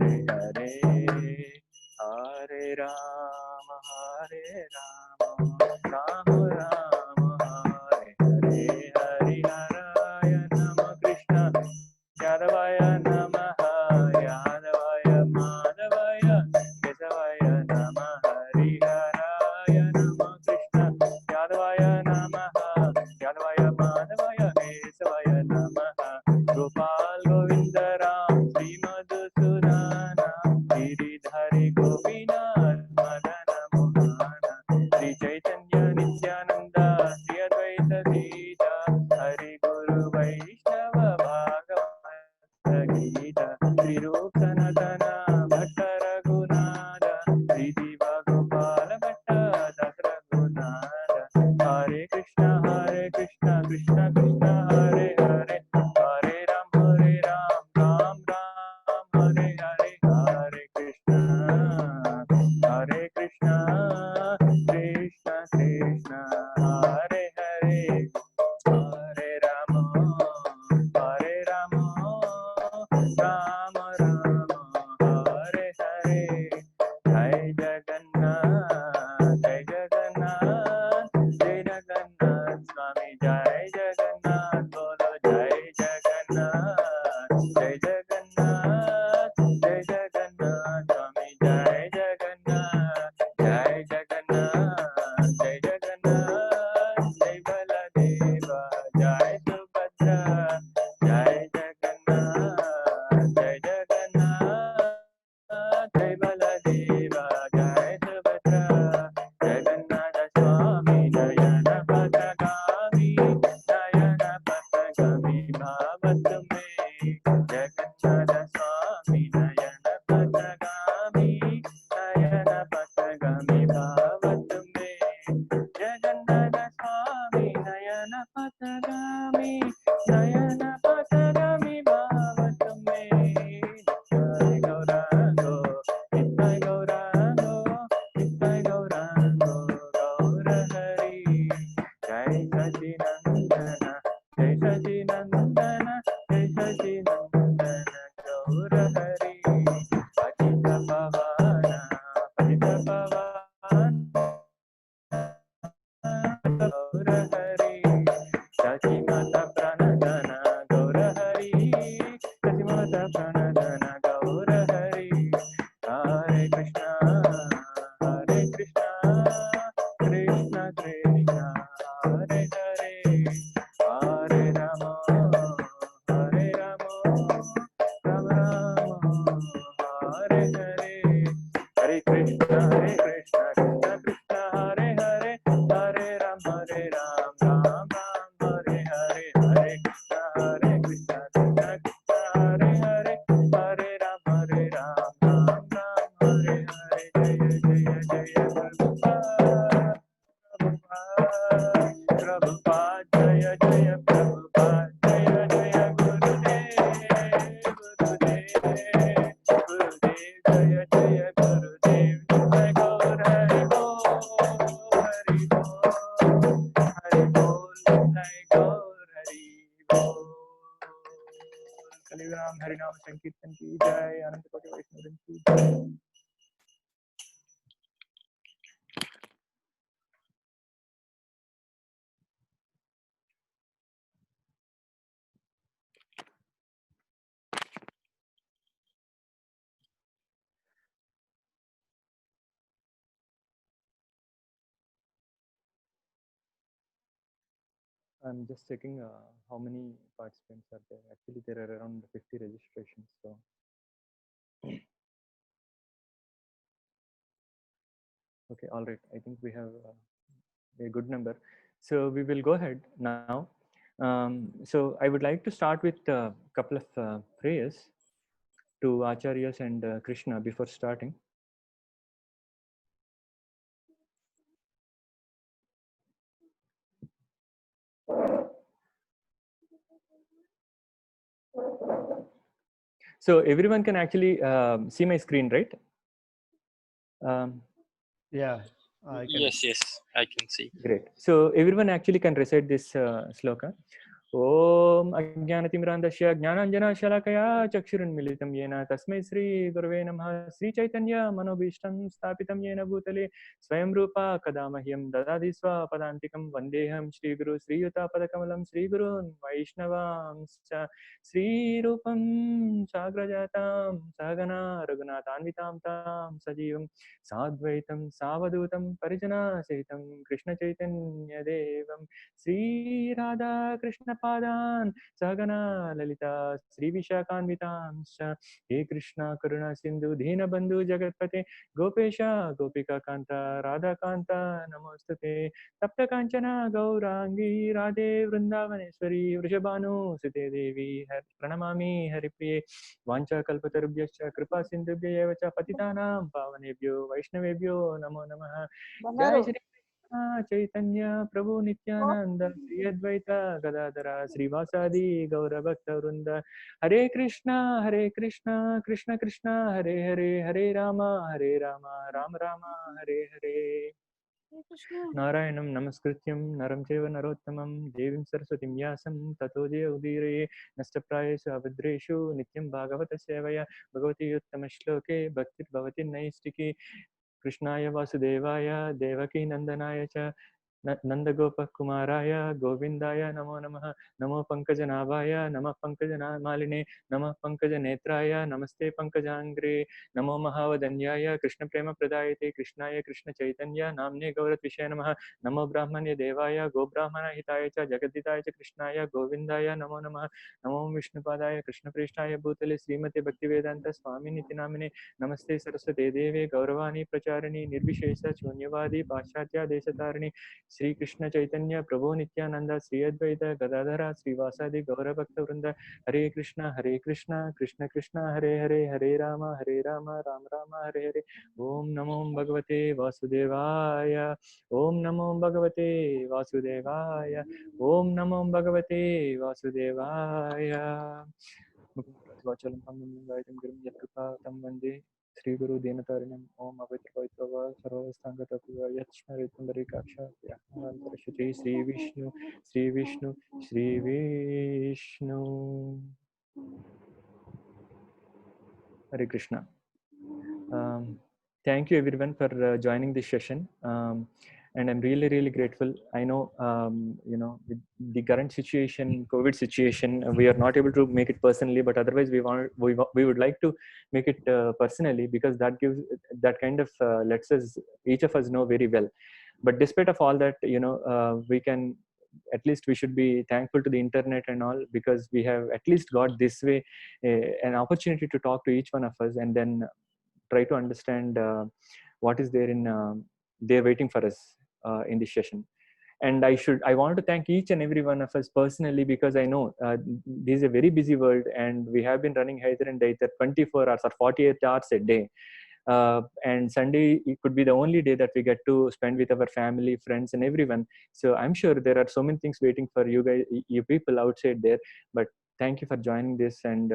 Hare Hare Ram Ram Ram Hare Hare Hari Naraya Nama Krishna Yadavaya Namaha Yadavaya Madhavaya Kesavaya Nama Hari Haraya Nama Krishna Yadavaya Namaha Yadavaya Madhavaya Kesavaya Namaha Gopal Govinda Ram Sri Madhusudana Giridhari Gopinath Madana Mohana Sri Chaitanya Nityananda Sri Advaita Sita Hari Guru Vaishnava Bhagavata Gita Sri Rup Sanatana Bhatta Raghunatha Sri Diva Gopala Bhatta Das Raghunatha Hare Krishna Krishna Krishna Hare Hare Hare Ram Ram Ram Hare Hare Hare Krishna Krishna Krishna Hare Hare Hare Rama Rama Rama Hare Hare Jai Jagannath Jai Jagannath Jai Jagannath Swami Jai Jagannath Bolo Jai Jagannath Jai Jagannath Jai Jagannath Swami Jai Jagannath Jai Jagannath Jai Jagannath Jai Baladeva Jai Subhadra Jai Jagannath Jai Jagannath Jai Baladeva Jai Subhadra Jagannath Swami Nayana Patagami Nayana Patagami Bhavat me Jagannath Swami Nayana Patagami Nayana Patagami Bhavat me Jagannath Swami Nayana Patagami Nayana Patagami Bhavat me Nitai Gaurango Nitai Gaurango Nitai Gaurango Gaura Hari Jai Sachinandana Jai Sachinandana Jai Sachinandana Gaura Hari Pachita Pavana Pachita Pavana Gaura Hari Sachimata Pranadana Gaura Hari Sachimata Pranadana Gaura Hari Hare Krishna Krishna Krishna Hare Hare Hare Rama Rama Rama Hare Hare Hare Krishna Krishna Krishna Hare Hare Hare Ram Ram Ram Hare Hare Hare Krishna Krishna Krishna Hare Hare Hare Ram Ram Ram Hare Hare Jaya Jaya Jaya Prabhupada Jaya Jaya Prabhupada Jaya Jaya Gurudev Jaya Jaya Gurudev Jai Gaur Hari Bol Hari Bol Hari Bol Jai Gaur Hari Bol Kaligram Harinam Sankirtan ki Jai Ananta Koti Vaishnavan ki Jai. I'm just checking how many participants are there. Actually, there are around 50 registrations. So, okay, all right. I think we have a good number. So we will go ahead now. So I would like to start with a couple of prayers to Acharyas and Krishna before starting. So everyone can actually see my screen, right? Yeah. Yes, I can see. Great. So everyone actually can recite this sloka. ॐ अज्ञानतिमिरान्धस्य ज्ञानाञ्जनशलाकया चक्षुरुन्मिलितं येन तस्मै श्रीगुरवे नमः। श्रीचैतन्यमनोभीष्टं स्थापितं येन भूतले स्वयं रूपा कदा मह्यं ददाति स्वपदान्तिकं। वन्देऽहं श्रीगुरु श्रीयुतापदकमलं श्रीगुरून् वैष्णवांश्च श्रीरूपं साग्रजातां सहगना रघुनाथान्वितां तां सजीवं साद्वैतं सावधूतं परिजनसहितं कृष्णचैतन्यदेवं श्रीराधा कृष्णपादान् सहगना ललिता श्रीविशाखान्वितांश्च हे कृष्ण करुणा सिन्धु दीनबन्धु जगत्पते गोपेश गोपिका कान्ता राधाकान्ता नमोस्तुते तप्त काञ्चन गौरांगी राधे वृन्दावनेश्वरी वृषभानुसुते देवी प्रणमामि हरिप्रिये वाञ्छाकल्पतरुभ्यश्च कृपा सिन्धुभ्य एव च पतितानां पावनेभ्यो वैष्णवेभ्यो नमो नमः। जय श्री चैतन्य प्रभु नित्यानंद श्री अद्वैत गदाधर श्रीवासादि गौरभक्तवृंद हरे कृष्णा कृष्ण कृष्ण हरे हरे हरे राम राम राम हरे हरे। नारायणं नमस्कृत्यं नरं चैव नरोत्तमं देवीं सरस्वतीं व्यासं ततो जयमुदीरये नष्टप्रायेषु अभद्रेषु नित्यं भागवत सेवया भगवती उत्तमश्लोके भक्तिर्भवति नैष्टिकी कृष्णाय वासुदेवाय देवकी नंदनाय च नंदगोपकुमाराय गोविंदाय नमो नमः। नमो पंकजनाभाय नमः पंकजमालिने नमः पंकजनेत्राय नमस्ते पंकजांग्रे नमो महावदन्याय कृष्ण प्रेम प्रदायते कृष्णाय कृष्ण चैतन्य नाम्ने गौरत्विषय नमः। नमो ब्राह्मण्य देवाय गोब्राह्मण हिताय च जगद्दिताय च कृष्णाय गोविंदाय नमो नमः। नमो विष्णुपादाय कृष्णप्रेष्ठाय भूतले श्रीमते भक्तिवेदांत स्वामिनिति नामिने नमस्ते सरस्वते देवे गौरवाणी प्रचारिणी निर्विशेष शून्यवादी पाश्चात्य देशतारिणी श्री कृष्ण चैतन्य प्रभु नित्यानंद श्री अद्वैत गदाधर श्रीवासादि गौरभक्तवृंद हरे कृष्ण कृष्ण कृष्ण हरे हरे हरे राम राम राम हरे हरे। ओम नमो भगवते वासुदेवाय ओम नमो भगवते वासुदेवाय ओम नमो भगवते वासुदेवाय। वाचलं गायतं गिरिं यत्कृपातं वन्दे श्रीगुरु दीनतारिणम्। ओम अभद्रपवित्रव सर्वस्थांगतत्व यत्स्मरितुंबरीकाक्षात्यात्मवन्तरश्रुति Shri Vishnu. Hare Krishna. Thank you everyone for joining this session. And I'm really grateful. I know, with the current situation, COVID situation, we are not able to make it personally, but otherwise we would like to make it personally, because that gives that kind of lets us, each of us, know very well. But despite of all that, we can, at least we should be thankful to the internet and all, because we have at least got this way an opportunity to talk to each one of us, and then try to understand what is there in there waiting for us in this session. And I want to thank each and every one of us personally, because I know this is a very busy world, and we have been running hither and thither 24 hours or 48 hours a day. And Sunday, it could be the only day that we get to spend with our family, friends, and everyone. So I'm sure there are so many things waiting for you guys, you people outside there. But thank you for joining this, and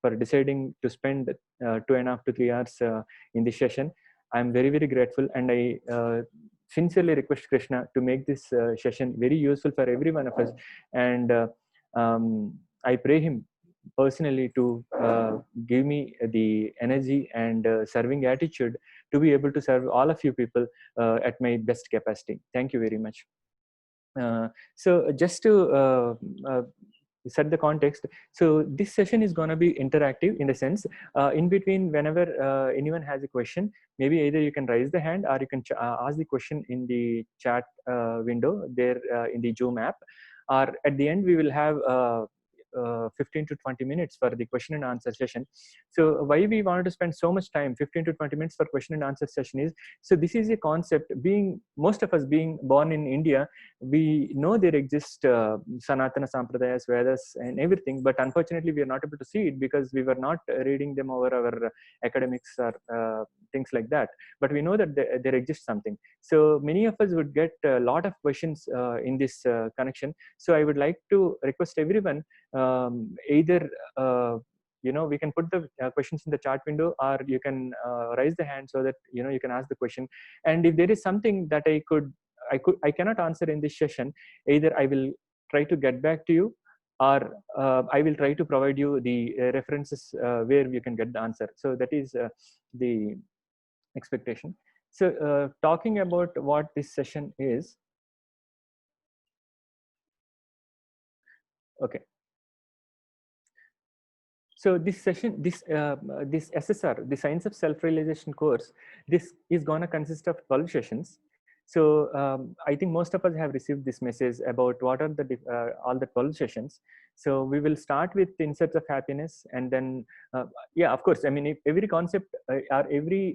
for deciding to spend 2.5 to 3 hours in this session. I'm very grateful, and I sincerely request Krishna to make this session very useful for every one of us. And I pray him personally to give me the energy and serving attitude to be able to serve all of you people at my best capacity. Thank you very much. So just to set the context, so this session is going to be interactive, in the sense in between, whenever anyone has a question, maybe either you can raise the hand, or you can ask the question in the chat window there in the Zoom app, or at the end we will have 15 to 20 minutes for the question and answer session. So why we wanted to spend so much time, 15 to 20 minutes for question and answer session, is, so this is a concept, being most of us being born in India, we know there exist Sanatana Sampradayas, Vedas, and everything, but unfortunately we are not able to see it, because we were not reading them over our academics or things like that. But we know that there exists something. So many of us would get a lot of questions in this connection. So I would like to request everyone, either we can put the questions in the chat window, or you can raise the hand, so that you can ask the question. And if there is something that I cannot answer in this session, either I will try to get back to you, or I will try to provide you the references where you can get the answer. So that is the expectation. So talking about what this session is. Okay. So this session, this SSR, the Science of Self-Realization course, this is gonna consist of 12 sessions. So I think most of us have received this message about what are the all the 12 sessions. So we will start with In Search of Happiness, and then yeah, of course, I mean, if every concept or every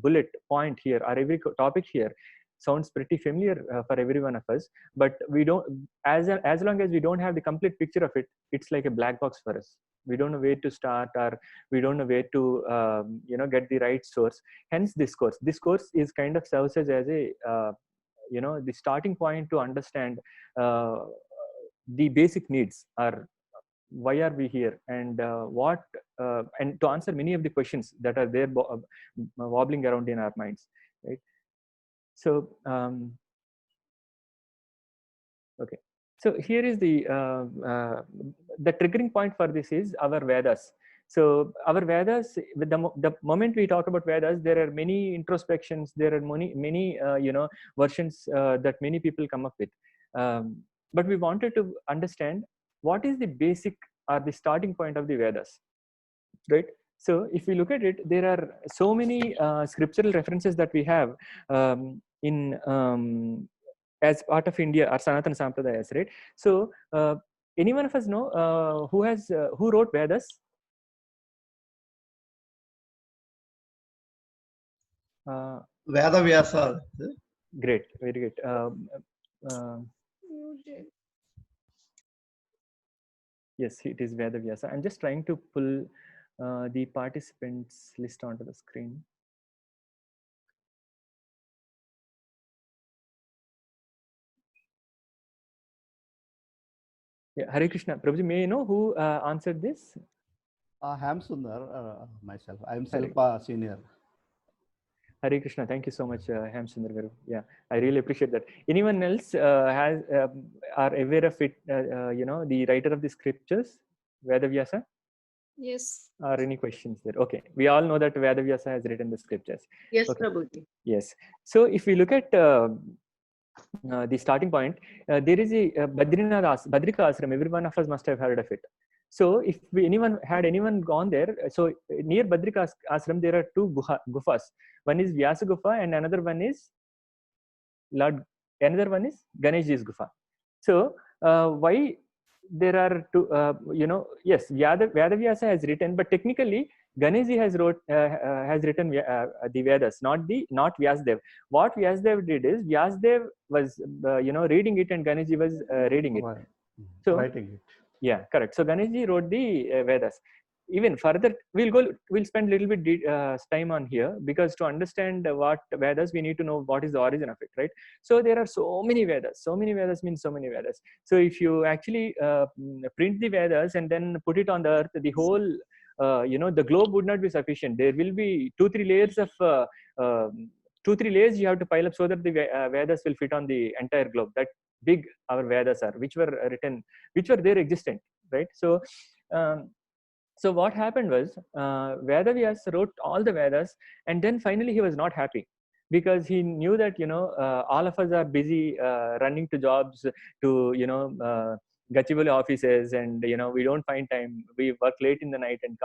bullet point here or every topic here sounds pretty familiar for every one of us, but we don't, as long as we don't have the complete picture of it, it's like a black box for us. We don't know where to start, or we don't know where to get the right source. Hence this course is kind of serves as a the starting point to understand the basic needs, or why are we here, and what and to answer many of the questions that are there wobbling around in our minds, right? So okay, so here is the triggering point for this is our Vedas. So our Vedas, with the moment we talk about Vedas, there are many introspections, there are many versions that many people come up with. But we wanted to understand what is the basic or the starting point of the Vedas, right? So if we look at it, there are so many scriptural references that we have in as part of India or Sanatana Sampradayas, right? So any one of us know who wrote Vedas? Veda Vyasa. Great, very good. Yes, it is Veda Vyasa. I'm just trying to pull the participants list onto the screen. Yeah, Hare Krishna. Prabhuji, may you know who answered this? Ham Sundar, myself. I am Selpa Senior. Hare Krishna. Thank you so much, Ham Sundar Garu. Yeah, I really appreciate that. Anyone else are aware of it? The writer of the scriptures, Veda Vyasa? Yes. Are any questions there? Okay, we all know that Veda Vyasa has written the scriptures. Yes, okay. Prabhuji. Yes. So if we look at the starting point, there is a Badrika Ashram. Every one of us must have heard of it. So if anyone gone there, so near Badrika Ashram, there are two gufas. One is Vyasa Gufa, and another one is Ganeshji's Gufa. So why there are two? Yes, Veda Vyasa has written, but technically Ganeshji has written the Vedas, not Vyasdev. What Vyasdev did is Vyasdev was reading it, and Ganeshji was reading it. So writing it. Yeah, correct. So Ganeshji wrote the Vedas. Even further, we'll spend a little bit time on here, because to understand what Vedas, we need to know what is the origin of it, right? So there are so many Vedas. So many Vedas means so many Vedas. So if you actually print the Vedas and then put it on the earth, the whole the globe would not be sufficient. There will be 2-3 layers of 2-3 layers you have to pile up, so that the Vedas will fit on the entire globe. That big our Vedas are, which were there existent, right? So so what happened was Veda Vyasa wrote all the Vedas, and then finally he was not happy, because he knew that all of us are busy running to jobs, to Gachibowli offices, and we don't find time. We work late in the night and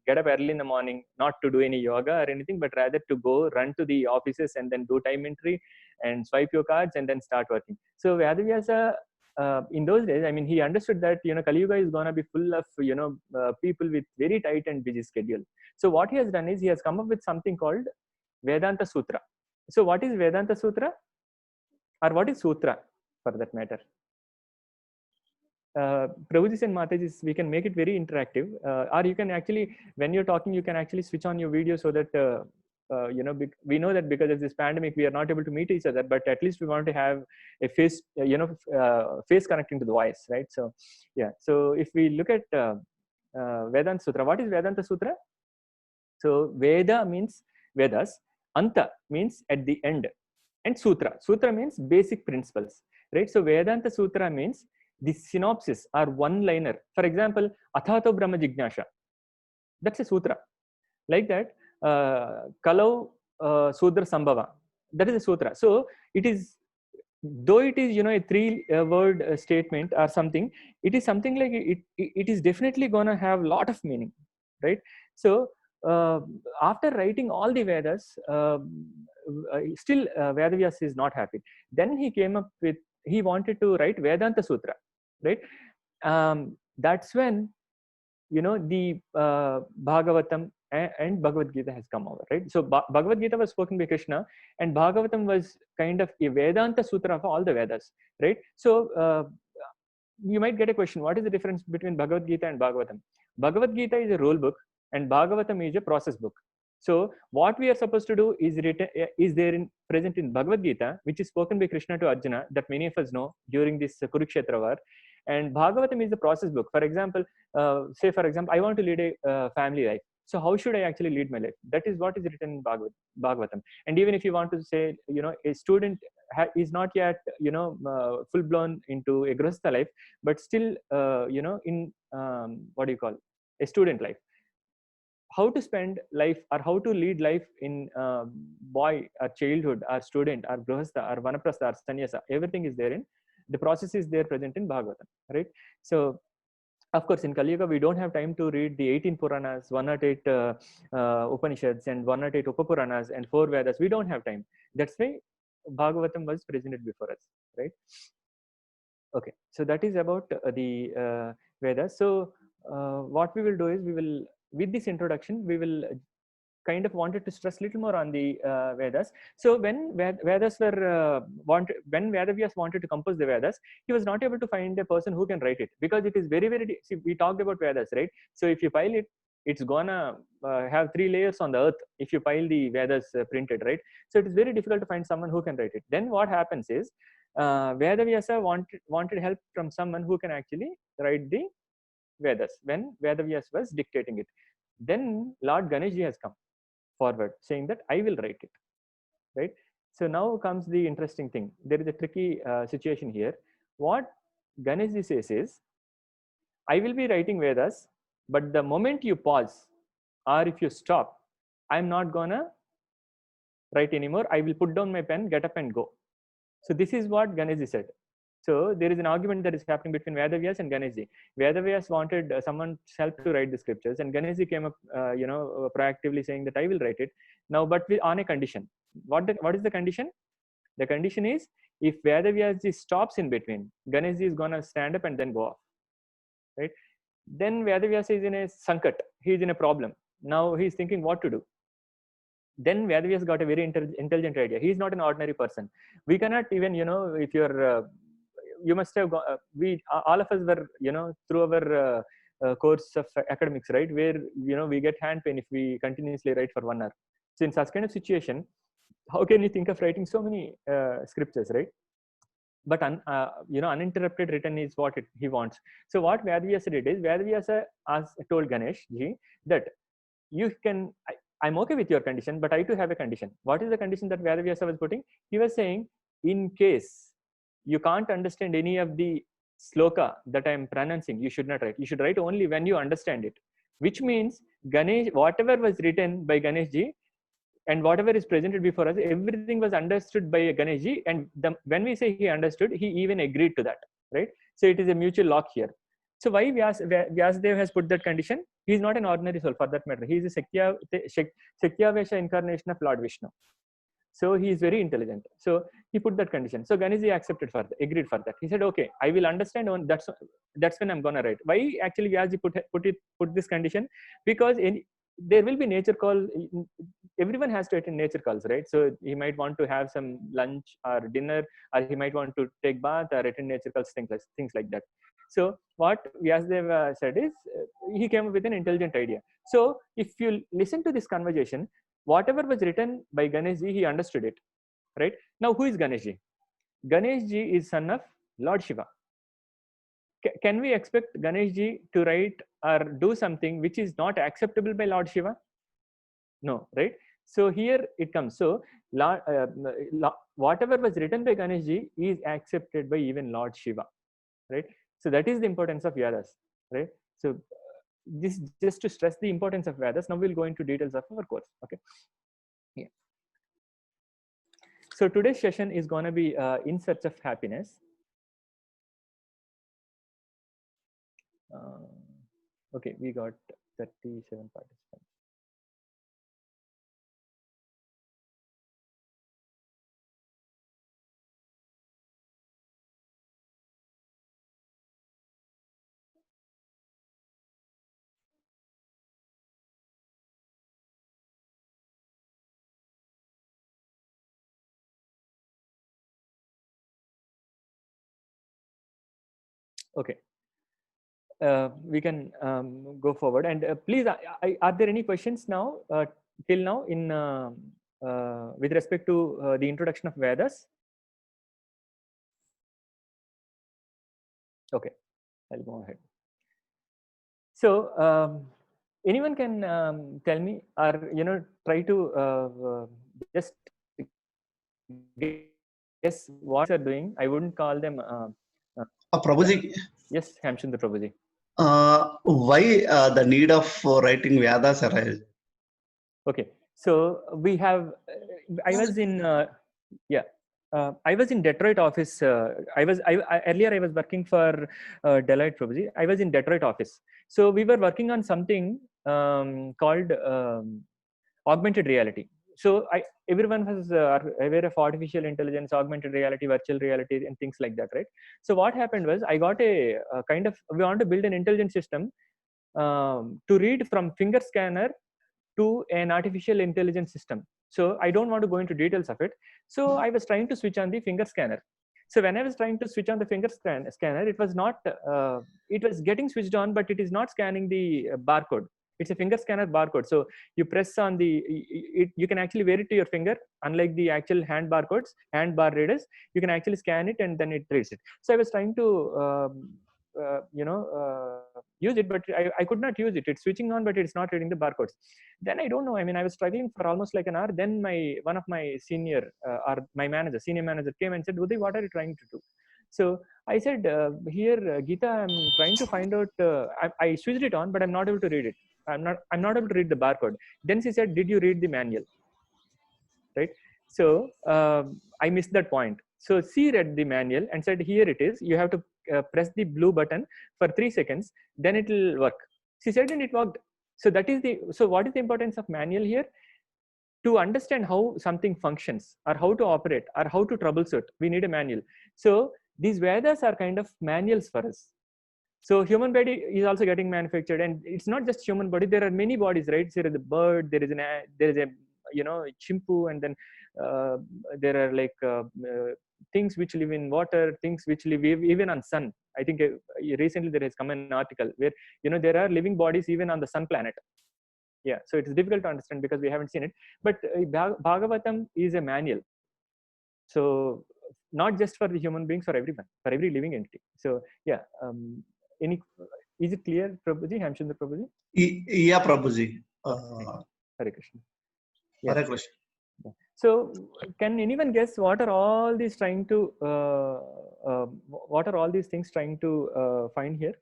get up early in the morning, not to do any yoga or anything, but rather to go run to the offices and then do time entry and swipe your cards and then start working. So Veda Vyasa, in those days, I mean, he understood that Kali Yuga is gonna be full of people with very tight and busy schedule. So what he has done is he has come up with something called Vedanta Sutra. So what is Vedanta Sutra, or what is Sutra for that matter? Prabhuji and Matajis, we can make it very interactive, or you can actually, when you're talking, you can actually switch on your video, so that we know that because of this pandemic we are not able to meet each other, but at least we want to have a face face connecting to the voice, right? So yeah, so if we look at Vedanta Sutra, what is Vedanta Sutra? So Veda means Vedas, Anta means at the end, and Sutra means basic principles, right? So Vedanta Sutra means the synopsis are one-liner. For example, Athato Brahma Jignasha. That's a sutra. Like that, Kalau Sudra Sambhava. That is a sutra. So it is, though it is, a three-word statement or something, it is something like it is definitely gonna have a lot of meaning, right? So after writing all the Vedas, still Vedavyas is not happy. Then he came up with, he wanted to write Vedanta Sutra, right? That's when the Bhagavatam and Bhagavad Gita has come over, right? So Bhagavad Gita was spoken by Krishna, and Bhagavatam was kind of a Vedanta Sutra of all the Vedas, right? So you might get a question: what is the difference between Bhagavad Gita and Bhagavatam? Bhagavad Gita is a rule book, and Bhagavatam is a process book. So what we are supposed to do is present in Bhagavad Gita, which is spoken by Krishna to Arjuna, that many of us know during this Kurukshetra war. And Bhagavatam is the process book. For example, say for example, I want to lead a family life. So how should I actually lead my life? That is what is written in Bhagavatam. And even if you want to say, a student is not yet, full blown into a grahastha life, but still, in what do you call a student life, how to spend life or how to lead life in boy or childhood or student or grahastha or vanaprastha or sannyasa, everything is there in the process is there present in Bhagavatam, right? So of course, in Kali Yuga, we don't have time to read the 18 Puranas, 108 Upanishads, and 108 Upapuranas, and 4 Vedas. We don't have time. That's why Bhagavatam was presented before us, right? Okay, so that is about the Vedas. So what we will do is, with this introduction, we will kind of wanted to stress a little more on the Vedas. So when Vedas were when Vedavyas wanted to compose the Vedas, he was not able to find a person who can write it, because it is very, very, see, we talked about Vedas, right? So if you pile it, it's gonna have 3 layers on the earth if you pile the Vedas printed, right? So it is very difficult to find someone who can write it. Then what happens is, Vedavyasa wanted help from someone who can actually write the Vedas when Vedavyas was dictating it. Then Lord Ganeshji has come forward saying that I will write it, right? So now comes the interesting thing. There is a tricky situation here. What Ganeshji says is, I will be writing Vedas, but the moment you pause or if you stop, I'm not gonna write anymore. I will put down my pen, get up and go. So this is what Ganeshji said. So there is an argument that is happening between Vedavyas and Ganeshji. Vedavyas wanted someone's help to write the scriptures, and Ganeshji came up, proactively saying that I will write it now, but on a condition. What is the condition? The condition is, if Vedavyas stops in between, Ganeshji is gonna stand up and then go off, right? Then Vedavyas is in a sankat. He is in a problem. Now he is thinking what to do. Then Vedavyas got a very intelligent idea. He is not an ordinary person. We cannot even, if you're you must have we all of us were, through our course of academics, right, where we get hand pain if we continuously write for 1 hour. So in such kind of situation, how can you think of writing so many scriptures, right? But uninterrupted written is what he wants. So what Vedavyasa did is, Vedavyasa told Ganesh ji that you can, I'm okay with your condition, but I too have a condition. What is the condition that Vedavyasa was putting? He was saying, in case you can't understand any of the sloka that I am pronouncing, you should not write. You should write only when you understand it. Which means Ganesh, whatever was written by Ganesh ji and whatever is presented before us, everything was understood by Ganesh ji. And when we say he understood, he even agreed to that, right? So it is a mutual lock here. So why Vyasadeva has put that condition? He is not an ordinary soul, for that matter. He is a Shakyavesha incarnation of Lord Vishnu. So he is very intelligent. So he put that condition. So Ganeshji accepted for that, agreed for that. He said, okay, I will understand. That's when I'm gonna write. Why actually Vyasji put this condition? Because there will be nature call. Everyone has to attend nature calls, right? So he might want to have some lunch or dinner, or he might want to take bath or attend nature calls, things like that. So what Vyasadeva said is, he came up with an intelligent idea. So if you listen to this conversation, whatever was written by Ganeshji, he understood it, right? Now, who is Ganeshji? Ganeshji is son of Lord Shiva. Can we expect Ganeshji to write or do something which is not acceptable by Lord Shiva? No, right? So here it comes. So whatever was written by Ganeshji is accepted by even Lord Shiva, right? So that is the importance of Vedas, right? So this just to stress the importance of Vedas. Now we'll go into details of our course. Okay. Yeah. So today's session is going to be in search of happiness. Okay, we got 37 participants. Okay. We can go forward, and please, are there any questions now till now in with respect to the introduction of Vedas? Okay, I'll go ahead. So anyone can tell me, or try to just guess what they're doing. I wouldn't call them. Prabhuji, Yes, Hamchandra Prabhuji. why the need of writing Vedas arise? Okay, so we have. I was in. Yeah. I was in Detroit office. Earlier I was working for Deloitte, Prabhuji. I was in Detroit office. So we were working on something called augmented reality. So everyone was aware of artificial intelligence, augmented reality, virtual reality, and things like that, right? So what happened was I got a kind of, we want to build an intelligent system to read from finger scanner to an artificial intelligence system. So I don't want to go into details of it. So I was trying to switch on the finger scanner. So when I was trying to switch on the finger scanner, it was not, it was getting switched on, but it is not scanning the barcode. It's a finger scanner barcode. So you press on the, you can actually wear it to your finger, unlike the actual hand barcodes, hand bar readers. You can actually scan it and then it reads it. So I was trying to, use it, but I could not use it. It's switching on, but it's not reading the barcodes. Then I don't know. I mean, I was struggling for almost like an hour. Then one of my senior or my senior manager came and said, "Uday, what are you trying to do?" So I said, "Here, Geeta, I'm trying to find out. I switched it on, but I'm not able to read it. I'm not able to read the barcode." Then she said, "Did you read the manual?" Right. So I missed that point. So she read the manual and said, "Here it is. You have to press the blue button for 3 seconds. Then it will work." She said, and it worked. So that is the, so what is the importance of manual here? To understand how something functions or how to operate or how to troubleshoot, we need a manual. So these Vedas are kind of manuals for us. So human body is also getting manufactured, and it's not just human body. There are many bodies, right? There is a bird, there is a chimpu, and then there are like things which live in water, things which live even on sun. I think recently there has come an article where there are living bodies even on the sun planet. Yeah, so it's difficult to understand because we haven't seen it. But Bhagavatam is a manual. So not just for the human beings, for everyone, for every living entity. So yeah, is it clear, Prabhuji, Hamchandra Prabhuji? Yeah, Prabhuji. Hare Krishna. Yeah. Hare Krishna. So can anyone guess what are all these trying to, what are all these things trying to find here?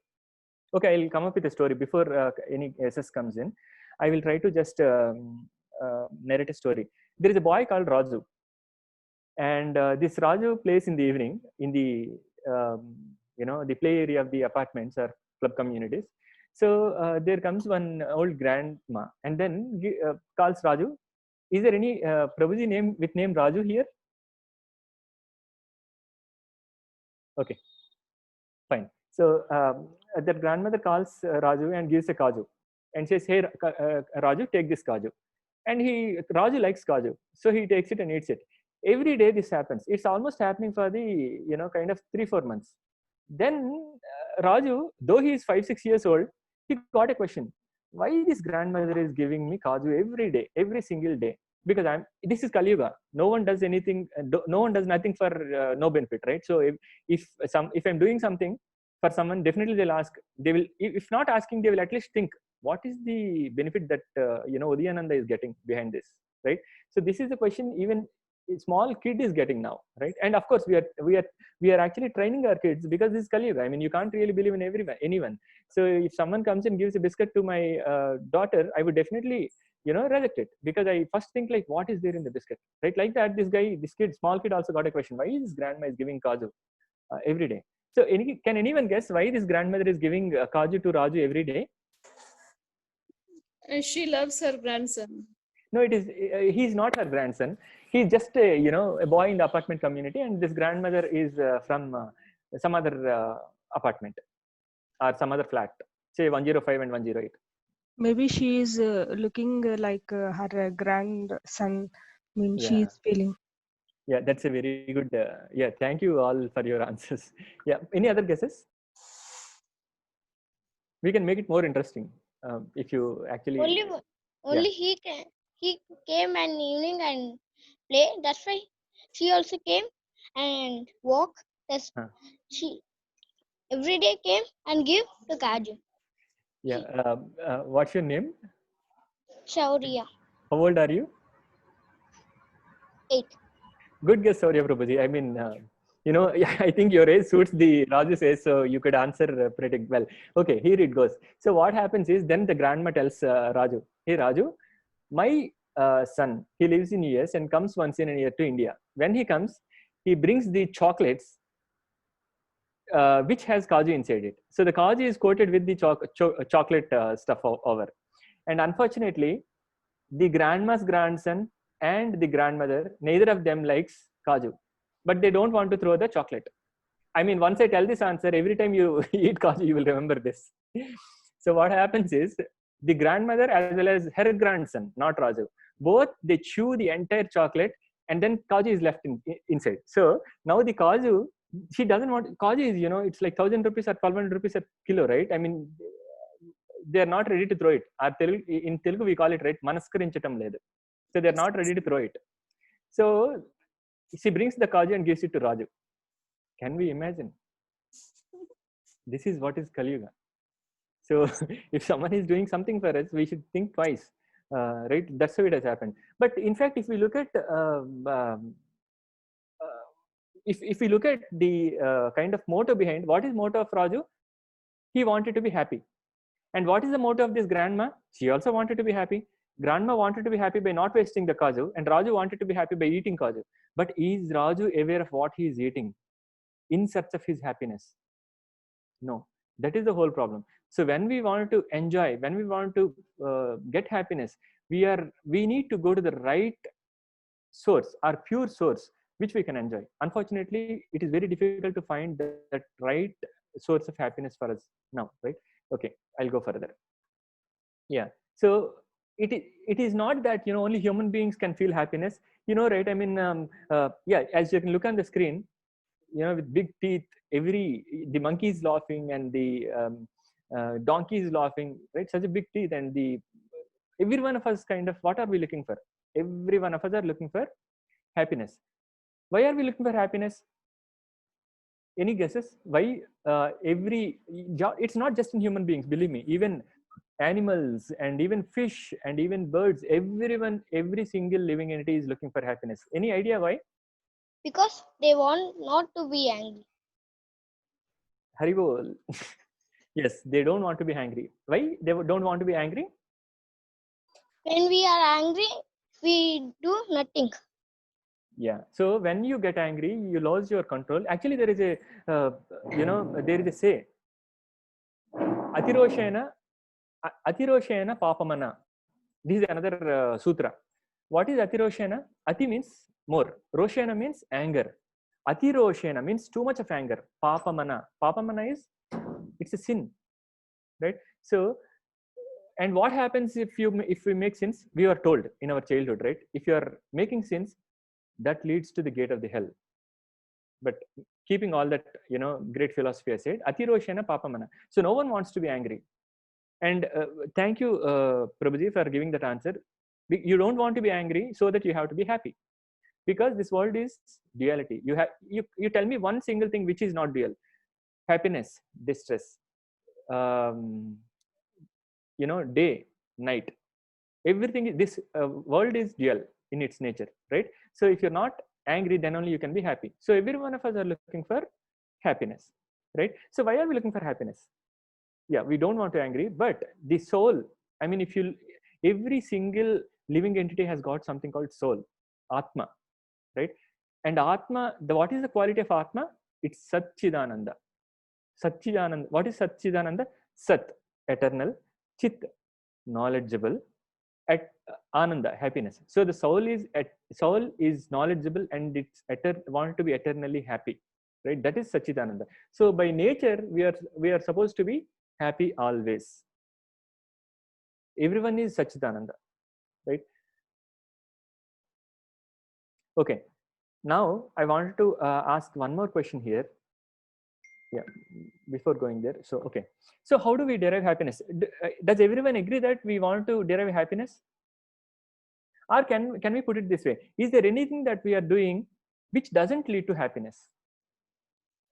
Okay, I'll come up with a story before any SS comes in. I will try to just narrate a story. There is a boy called Raju, and this Raju plays in the evening in the the play area of the apartments or club communities. So there comes one old grandma, and then calls Raju. Is there any Prabhuji name with name Raju here? Okay, fine. So the grandmother calls Raju and gives a kaju, and says, "Hey, Raju, take this kaju." And Raju likes kaju, so he takes it and eats it. Every day this happens. It's almost happening for the kind of 3-4 months. Then Raju, though he is 5-6 years old, he got a question: why this grandmother is giving me kaju every day, every single day? Because this is Kali Yuga. No one does anything. No one does nothing for no benefit, right? So if I'm doing something for someone, definitely they'll ask. They will, if not asking, they will at least think, what is the benefit that Udayananda is getting behind this, right? So this is the question even small kid is getting now, right? And of course we are actually training our kids, because this is Kali Yuga. I mean, you can't really believe in anyone. So if someone comes and gives a biscuit to my daughter, I would definitely reject it, because I first think like, what is there in the biscuit, right? Like that, small kid also got a question: why is grandma is giving kaju every day? So can anyone guess why this grandmother is giving kaju to Raju every day? She loves her grandson. No, it is he's not her grandson. He's just a boy in the apartment community, and this grandmother is from some other apartment or some other flat, say 105 and 108. Maybe she is looking like her grandson. I mean, she Yeah. is feeling. Yeah, that's a very good. Yeah, thank you all for your answers. Yeah, any other guesses? We can make it more interesting if you actually. Only he came an evening and play. That's why she also came and walk. That's she every day came and give to kaju. Yeah. What's your name? Shaurya. How old are you? 8. Good guess, Shaurya Prabhuji. I mean, I think your age suits the Raju's age, so you could answer pretty well. Okay, here it goes. So what happens is, then the grandma tells Raju, "Hey Raju, my son, he lives in US and comes once in a year to India. When he comes, he brings the chocolates which has kaju inside it. So the kaju is coated with the chocolate stuff over. And unfortunately, the grandma's grandson and the grandmother, neither of them likes kaju, but they don't want to throw the chocolate. I mean, once I tell this answer, every time you eat kaju, you will remember this. So what happens is, the grandmother as well as her grandson, not Raju, both they chew the entire chocolate, and then kaju is left inside. So now the kaju, she doesn't want kaju is, it's like 1,000 rupees or 1,200 rupees a kilo, right? I mean, they are not ready to throw it. In Telugu we call it, right, manaskarinchatam ledu. So they're not ready to throw it. So she brings the kaju and gives it to Raju. Can we imagine? This is what is Kali Yuga. So if someone is doing something for us, we should think twice, right? That's how it has happened. But in fact, if we look at if we look at the kind of motto behind, what is motto of Raju? He wanted to be happy. And what is the motto of this grandma? She also wanted to be happy. Grandma wanted to be happy by not wasting the kaju, and Raju wanted to be happy by eating kaju. But is Raju aware of what he is eating in search of his happiness? No, that is the whole problem. So when we want to enjoy, when we want to get happiness, we need to go to the right source, our pure source, which we can enjoy. Unfortunately, it is very difficult to find that right source of happiness for us now, right? Okay, I'll go further. Yeah, so it is not that only human beings can feel happiness, right? I mean, yeah, as you can look on the screen, with big teeth, the monkey is laughing, and the donkey is laughing, right? Such a big teeth, and every one of us kind of, what are we looking for? Every one of us are looking for happiness. Why are we looking for happiness? Any guesses? Why? It's not just in human beings, believe me, even animals and even fish and even birds, every single living entity is looking for happiness. Any idea why? Because they want not to be angry. Haribol. Yes, they don't want to be angry. Why they don't want to be angry? When we are angry, we do nothing. Yeah, so when you get angry, you lose your control. Actually, there is a there is a say, atiroshena papamana. This is another sutra. What is atiroshena? Ati means more, roshena means anger, atiroshena means too much of anger. Papamana is, it's a sin, right? So, and what happens if we make sins? We are told in our childhood, right? If you are making sins, that leads to the gate of the hell. But keeping all that great philosophy aside, atiroshena papamana. So no one wants to be angry. And thank you, Prabhuji, for giving that answer. You don't want to be angry so that you have to be happy, because this world is duality. You tell me one single thing which is not dual. Happiness, distress, day, night. Everything, this world is dual. in its nature, right? So if you're not angry, then only you can be happy. So every one of us are looking for happiness, right? So why are we looking for happiness? Yeah, we don't want to angry, but the soul, I mean, if you, every single living entity has got something called soul, Atma, right? And Atma, what is the quality of Atma? It's Satchidananda. Satchidananda. What is Satchidananda? Sat, eternal. Chit, knowledgeable. At Ananda, happiness. So the soul is knowledgeable and it's wanted to be eternally happy, right? That is Satchidananda. So by nature, we are supposed to be happy always. Everyone is Satchidananda, right? Okay. Now I wanted to ask one more question here. Yeah, before going there. So, okay. So how do we derive happiness? Does everyone agree that we want to derive happiness? Or can we put it this way? Is there anything that we are doing which doesn't lead to happiness?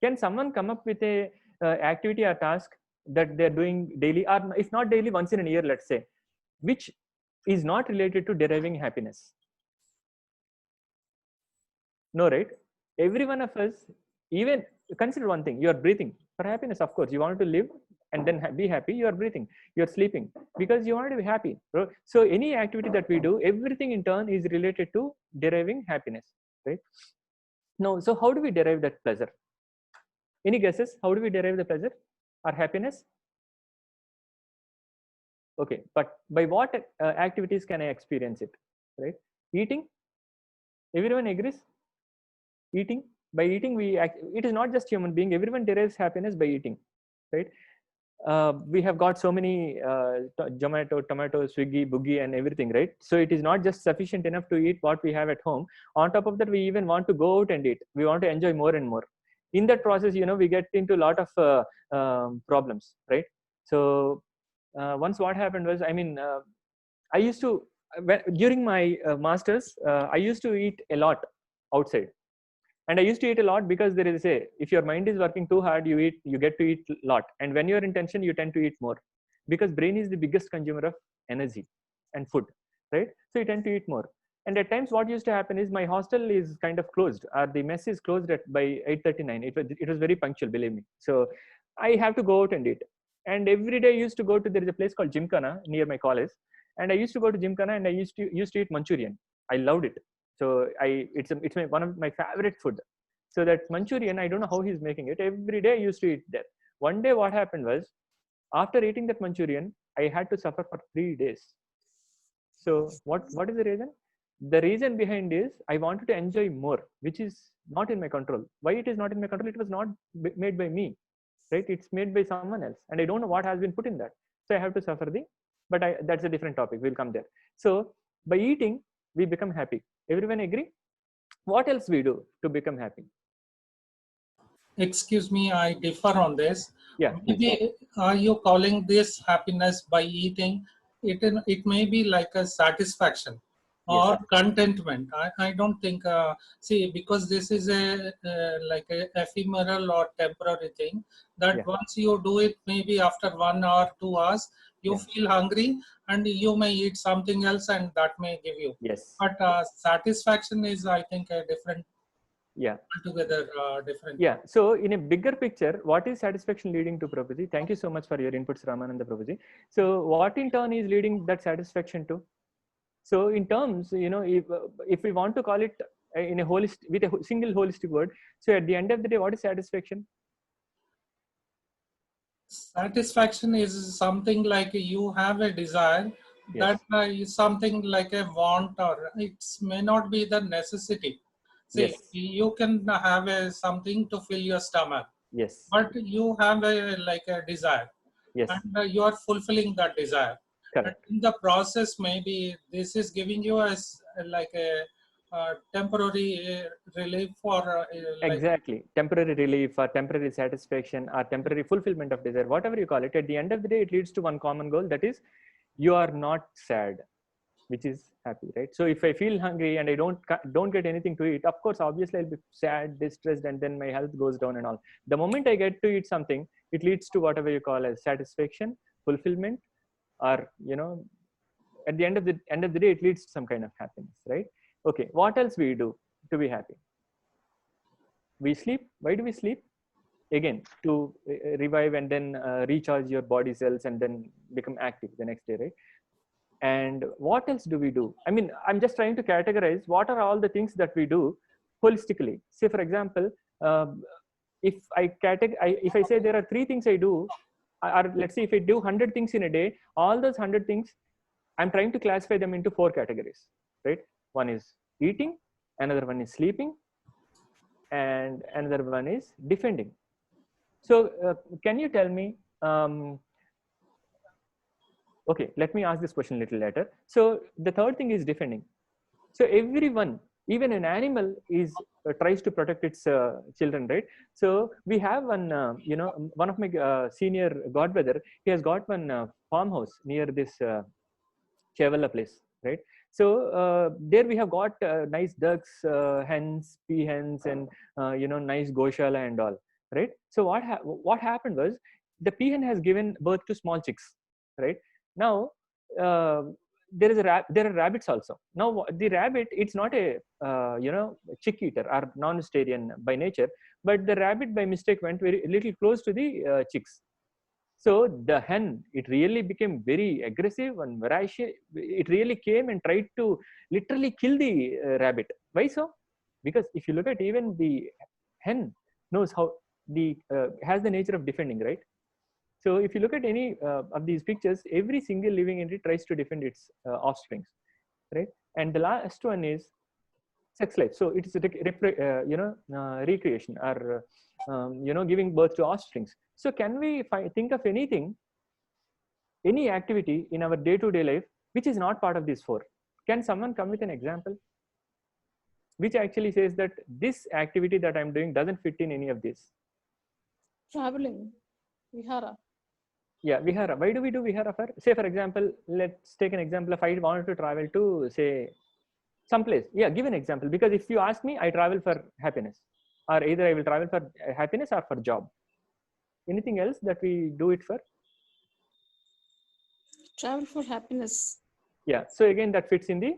Can someone come up with a activity or task that they're doing daily, or if not daily, once in a year, let's say, which is not related to deriving happiness? No, right? Every one of us, even consider one thing, you are breathing for happiness. Of course, you want to live and then be happy. You are breathing, you're sleeping because you want to be happy. So any activity that we do, everything in turn is related to deriving happiness, right? No, so how do we derive that pleasure? Any guesses? How do we derive the pleasure or happiness? Okay, but by what activities can I experience it, right? Eating, everyone agrees? Eating, by eating it is not just human being, everyone derives happiness by eating, right? We have got so many Zomato, Tomato, Swiggy, Boogie and everything, right? So it is not just sufficient enough to eat what we have at home. On top of that, we even want to go out and eat. We want to enjoy more and more. In that process, we get into a lot of problems, right? So once what happened was, I used to, during my masters, I used to eat a lot outside. And I used to eat a lot because there is if your mind is working too hard, you get to eat a lot. And when you're in tension, you tend to eat more because brain is the biggest consumer of energy and food, right? So you tend to eat more. And at times what used to happen is my hostel is kind of closed, or the mess is closed by 8:39. It was very punctual, believe me. So I have to go out and eat. And every day I used to go to, there is a place called Gymkhana near my college. And I used to go to Gymkhana and I used to eat Manchurian. I loved it. So it's one of my favorite food. So that Manchurian, I don't know how he's making it. Every day I used to eat there. One day what happened was, after eating that Manchurian, I had to suffer for 3 days. So what is the reason? The reason behind is I wanted to enjoy more, which is not in my control. Why it is not in my control? It was not made by me, right? It's made by someone else. And I don't know what has been put in that. So I have to suffer but that's a different topic. We'll come there. So by eating, we become happy. Everyone agree? What else we do to become happy? Excuse me, I differ on this. Yeah. Maybe are you calling this happiness by eating? It may be like a satisfaction or contentment. I don't think, see, because this is like a ephemeral or temporary thing, that once you do it, maybe after 1 hour, 2 hours, you feel hungry and you may eat something else and that may give you. Yes. But satisfaction is, I think, a different, altogether different. Yeah. So in a bigger picture, what is satisfaction leading to, Prabhuji? Thank you so much for your inputs, Ramananda Prabhuji. So what in turn is leading that satisfaction to? So in terms, if we want to call it in a holistic, with a single holistic word, so at the end of the day, what is satisfaction? Satisfaction is something like you have a desire, that is something like a want, or it may not be the necessity. See, you can have something to fill your stomach, but you have like a desire, and you are fulfilling that desire. And in the process, maybe this is giving you like a temporary relief, or exactly, temporary relief or temporary satisfaction or temporary fulfillment of desire, whatever you call it. At the end of the day, it leads to one common goal, that is, you are not sad, which is happy, right? So if I feel hungry and I don't get anything to eat, of course, obviously I'll be sad, distressed, and then my health goes down and all. The moment I get to eat something, it leads to whatever you call as satisfaction, fulfillment, or at the end of the day, it leads to some kind of happiness, right? Okay, what else we do to be happy? We sleep. Why do we sleep? Again, to revive and then recharge your body cells and then become active the next day, right? And what else do we do? I mean, I'm just trying to categorize what are all the things that we do holistically. Say for example, if if I say there are 3 things I do, or let's say if I do 100 things in a day, all those 100 things I'm trying to classify them into 4 categories, right? One is eating, another one is sleeping, and another one is defending. So can you tell me, okay, let me ask this question a little later. So the third thing is defending. So everyone, even an animal, is tries to protect its children, right? So we have one, one of my senior godbrother, he has got one farmhouse near this Chevalla place, right? So there we have got nice ducks, hens, peahens, and nice goshala and all, right? So what happened was the peahen has given birth to small chicks, right? Now there are rabbits also. Now the rabbit, it's not a chick eater or non-vegetarian by nature, but the rabbit by mistake went very little close to the chicks. So the hen, it really became very aggressive and voracious. It really came and tried to literally kill the rabbit. Why so? Because if you look at, even the hen knows how has the nature of defending, right? So if you look at any of these pictures, every single living entity tries to defend its offsprings, right? And the last one is sex life. So it is recreation, or giving birth to offsprings. So can we think of anything, any activity in our day-to-day life which is not part of these 4? Can someone come with an example which actually says that this activity that I'm doing doesn't fit in any of this? Traveling, vihara. Yeah, vihara. Why do we do vihara for? Say for example, let's take an example. If I wanted to travel to, say, someplace, yeah, give an example. Because if you ask me, I travel for happiness, or either I will travel for happiness or for job. Anything else that we do it for? Travel for happiness. Yeah, so again, that fits in the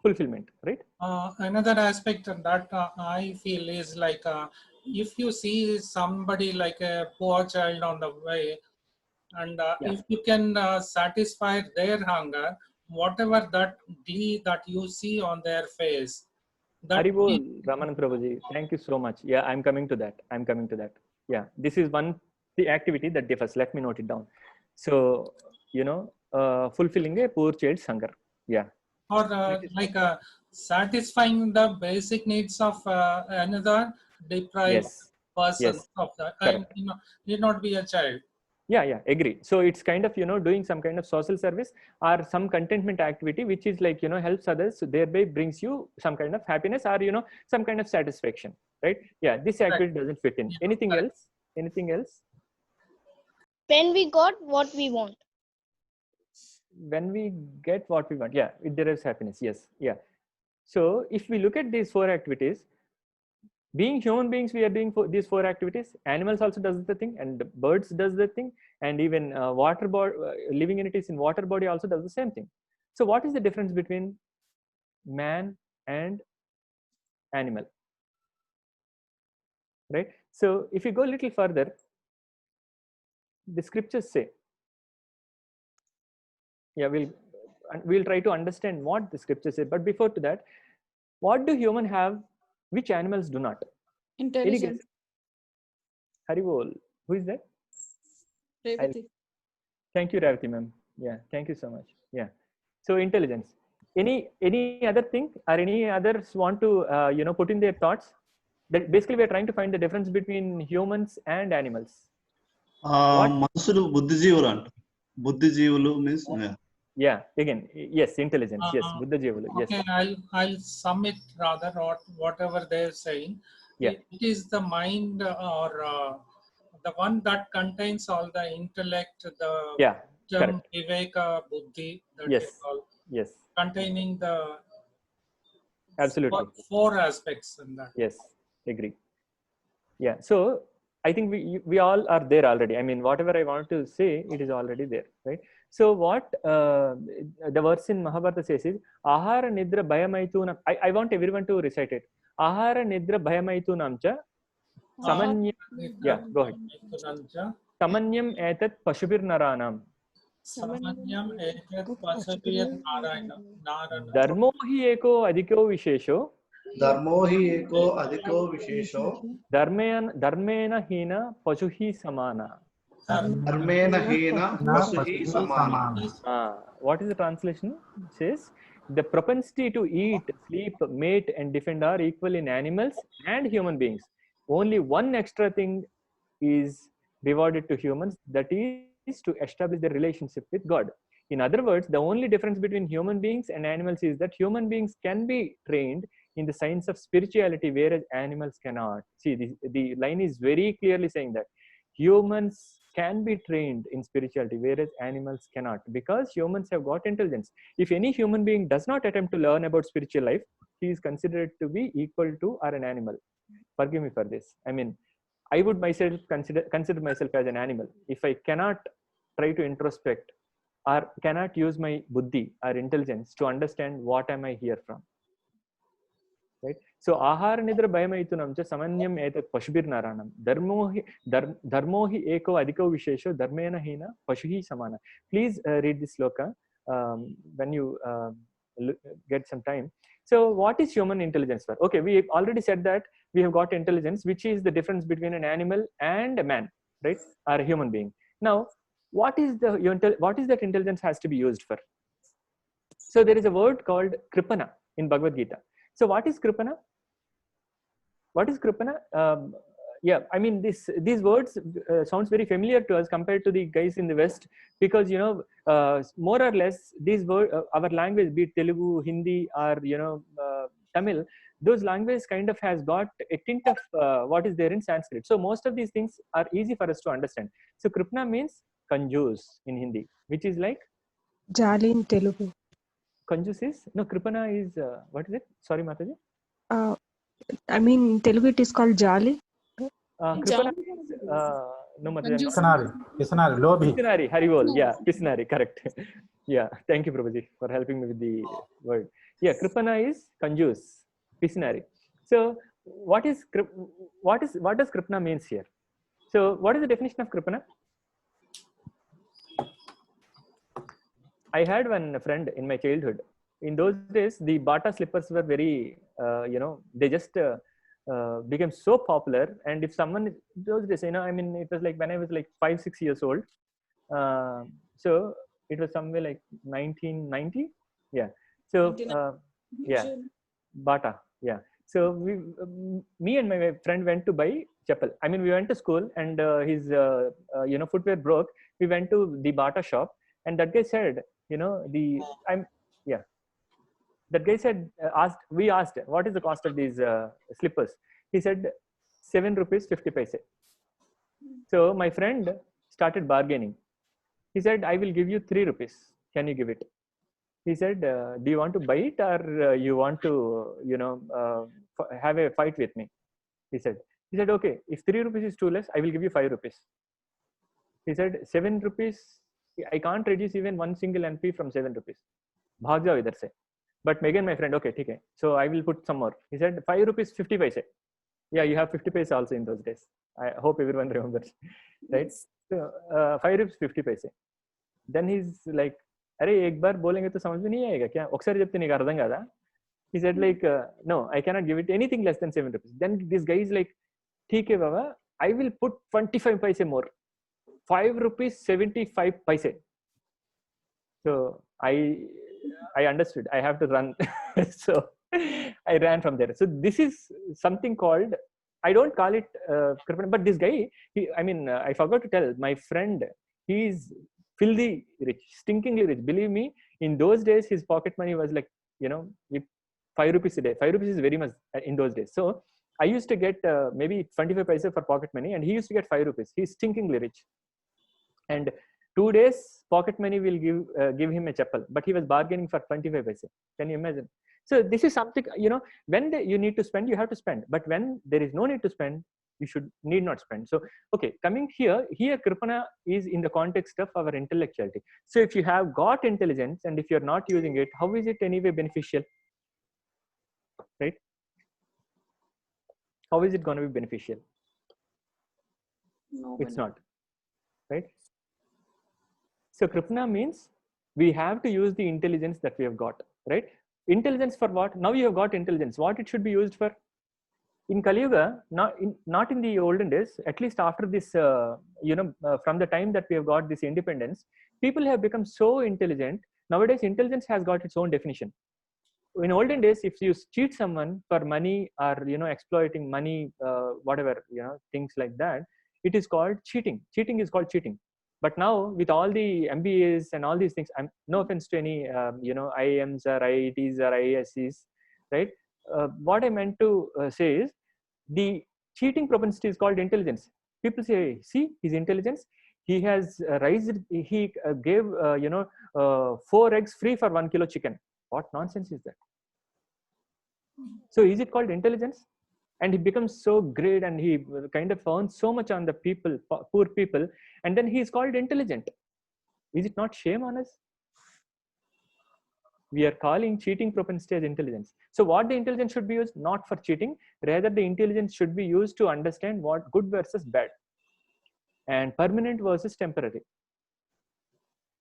fulfillment, right? Another aspect that I feel is like, if you see somebody like a poor child on the way, and Yeah. if you can satisfy their hunger, whatever that glee that you see on their face, that Haribol, Ramanan Prabhuji, thank you so much. Yeah, I'm coming to that. Yeah, this is the activity that differs. Let me note it down. So, fulfilling a poor child's hunger. Yeah. Or like satisfying the basic needs of another deprived person Yes. of that. Correct. Need not be a child. Yeah, agree. So it's kind of, doing some kind of social service or some contentment activity, which is like, helps others, so thereby brings you some kind of happiness or, some kind of satisfaction, right? Yeah, this activity doesn't fit in. Yeah, Anything correct. else? Anything else? When we got what we want. When we get what we want, yeah, it derives happiness. Yes, yeah. So if we look at these 4 activities, being human beings, we are doing these 4 activities. Animals also does the thing, and birds does the thing, and even water body, living entities in water body also does the same thing. So what is the difference between man and animal, right? So if you go a little further, the scriptures say, yeah, we'll try to understand what the scriptures say. But before to that, what do humans have which animals do not? Intelligence. Haribol, who is that? Revati. Thank you, Ravati ma'am. Yeah, thank you so much. Yeah. So intelligence. Any other thing, or any others want to put in their thoughts? That basically we're trying to find the difference between humans and animals. మనసులు బుద్ధిజీవులు అంట. బుద్ధిజీవులు means Yeah, again, yes, intelligence. Yes, Buddha Jivulu. Yes. Okay, I'll sum it rather, or whatever they're saying. Yeah. It is the mind, or the one that contains all the intellect, the term viveka, buddhi, that Yes. they call, Yes. containing the Absolutely 4 aspects in that. Yes, agree. Yeah, so I think we all are there already. I mean, whatever I want to say, it is already there, right? So what the verse in Mahabharata says is Ahara Nidra Bhayamaitunam. I want everyone to recite it. Ahara Nidra Bhayamaitunam cha Samanyam. Yeah, go ahead. Samanyam etat Pashubir Naranam. Samanyam etat pasabir narana. Dharmo hi eko adhiko vishesho. Dharmo hi eko adhiko vishesho. Dharmena hina pashuhi samana. Dharmena hina pasuhi samana. What is the translation? It says the propensity to eat, sleep, mate, and defend are equal in animals and human beings. Only one extra thing is rewarded to humans, that is to establish their relationship with God. In other words, the only difference between human beings and animals is that human beings can be trained in the science of spirituality, whereas animals cannot. See, the line is very clearly saying that humans can be trained in spirituality, whereas animals cannot, because humans have got intelligence. If any human being does not attempt to learn about spiritual life, he is considered to be equal to or an animal. Forgive me for this. I mean, I would myself consider myself as an animal if I cannot try to introspect or cannot use my buddhi or intelligence to understand what am I here from. Right? So ahara nidra bhayamaitunam cha samanyam etat pashubir naranam. Dharmo hi eko adhiko vishesho dharmena hina pashuhi samana. Please read this sloka when you get some time. So what is human intelligence for? Okay, we already said that we have got intelligence, which is the difference between an animal and a man, right? Or a human being. Now, what is that intelligence has to be used for? So there is a word called kripana in Bhagavad Gita. So what is kripana? What is kripana? Yeah, I mean, these words sounds very familiar to us compared to the guys in the West, because more or less these words, our language, be it Telugu, Hindi, or Tamil, those languages kind of has got a tint of what is there in Sanskrit. So most of these things are easy for us to understand. So kripana means kanjus in Hindi, which is like Jali in Telugu. Kanjus is no, kripana is what is it? Sorry, Mataji. I mean, in Telugu it is called Jali. Kripana is no, Mataji. Pisanari, Lobhi. Pisanari, Haribol. Yeah, Pisanari, correct. Yeah, thank you, Prabhuji, for helping me with the word. Yeah, kripana is kanjus, Pisanari. So what does kripana means here? So what is the definition of kripana? I had one friend in my childhood. In those days, the Bata slippers were very, they just became so popular. And if someone, those days, I mean, it was like when I was like 5-6 years old. So it was somewhere like 1990. Yeah. So, yeah, Bata. Yeah. So me and my friend went to buy chappal. I mean, we went to school and his, footwear broke. We went to the Bata shop, and that guy said, that guy said, we asked, what is the cost of these slippers? He said, 7 rupees 50 paise. So my friend started bargaining. He said, I will give you 3 rupees. Can you give it? He said, do you want to buy it, or you want to, have a fight with me? He said, okay, if 3 rupees is too less, I will give you 5 rupees. He said, 7 rupees, I can't reduce even one single NP from 7 rupees. Bhag jao idhar se. But again, my friend, okay, okay. So I will put some more. He said, 5 rupees 50 paise. Yeah, you have 50 paise also in those days. I hope everyone remembers, right? So 5 rupees 50 paise. Then he's like, अरे एक बार बोलेंगे तो समझ में नहीं आएगा क्या? ఒకసారి చెప్తే నీకు అర్థం కాదా? He said like, no, I cannot give it anything less than 7 rupees. Then this guy is like, ठीक है बाबा, I will put 25 paise more. 5 rupees 75 paise. So I understood. I have to run. So I ran from there. So this is something called, I don't call it but this guy, I forgot to tell my friend, he is filthy rich, stinkingly rich. Believe me, in those days, his pocket money was like, 5 rupees a day. 5 rupees is very much in those days. So I used to get maybe 25 paise for pocket money, and he used to get 5 rupees. He's stinkingly rich. And 2 days pocket money will give him a chappal, but he was bargaining for 25 paise. Can you imagine? So this is something, when you need to spend, you have to spend. But when there is no need to spend, You need not spend. So, okay, coming here Kripana is in the context of our intellectuality. So if you have got intelligence and if you're not using it, how is it anyway beneficial? Right? How is it going to be beneficial? No, It's not, right? So Kripana means we have to use the intelligence that we have got, right? Intelligence for what? Now you have got intelligence. What it should be used for? In Kali Yuga, not in the olden days, at least after this, from the time that we have got this independence, people have become so intelligent. Nowadays, intelligence has got its own definition. In olden days, if you cheat someone for money or exploiting money, whatever things like that, it is called cheating. Cheating is called cheating. But now with all the MBAs and all these things, I'm no offense to any IIMs or IITs or IIScs, right? What I meant to say is the cheating propensity is called intelligence. People say, see his intelligence. He has raised. He gave 4 eggs free for 1 kilo chicken. What nonsense is that? So is it called intelligence? And he becomes so great and he kind of earns so much on the people, poor people, and then he is called intelligent. Is it not shame on us? We are calling cheating propensity as intelligence. So what the intelligence should be used? Not for cheating. Rather, the intelligence should be used to understand what good versus bad, and permanent versus temporary,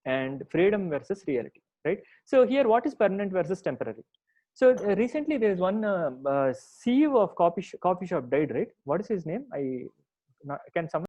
and freedom versus reality, right? So here, what is permanent versus temporary? So recently there is one CEO of coffee shop died, right? What is his name? Can someone